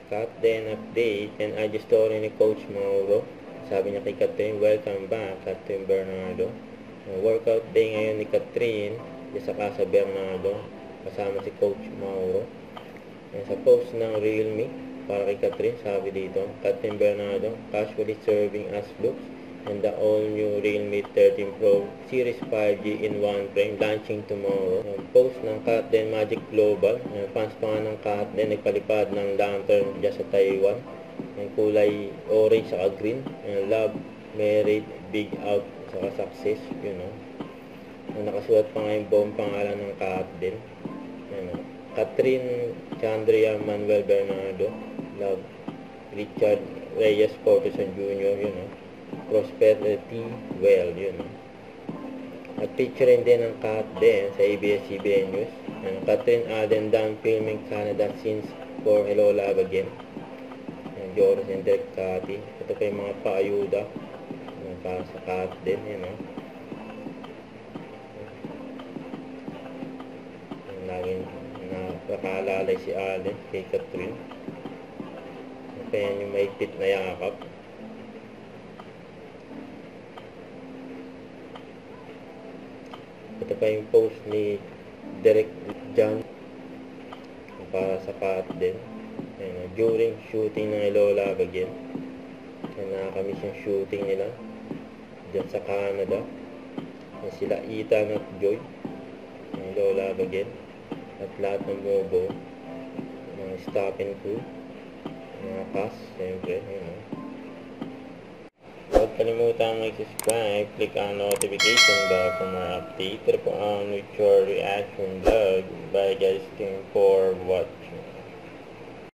Cut then update and IG story ni Coach Mauro. Sabi niya kay Catherine, welcome back, Catherine Bernardo. Workout day ngayon ni Catherine sa Casa Bernardo kasama si Coach Mauro. Sa post ng Realme para kay Catherine, sabi dito, Catherine Bernardo casually serving as looks and the all-new Realme 13 Pro Series 5G in one frame launching tomorrow. Post ng Catherine Magic Global. Fans pa nga ng Catherine nagpalipad ng lantern dyan sa Taiwan. Yung kulay orange saka green. Love, married, big out saka success. You know. Nakasulat pa nga yung buong pangalan ng Catherine. Catherine Chandria Manuel Bernardo. Love, Richard Reyes Fortuson Jr. You know. Prosperity well, you know. At picturein din ng Catherine sa ABS-CBN News. Catherine Alden done filming Canada scenes for Hello Love Again. Joros and Derek Cathy. Ito pa yung mga paayuda para sa Catherine, you know. Laging nakalalay si Alden kay Catherine. Kaya yung maigpit na yakap. Ito pa yung post ni Derek John para sa Catherine. During shooting ng Hello Love Again. Nakakamiss yung shooting nila dyan sa Canada. Sila Ethan at Joy. Hello Love Again. At lahat ng bobo. Mga staff and crew. Mga cast, siyempre. Huwag kalimutan mag-subscribe, click ang notification bell for more updates. Ito po ang with your reaction vlog. Bye guys, thank you for watching.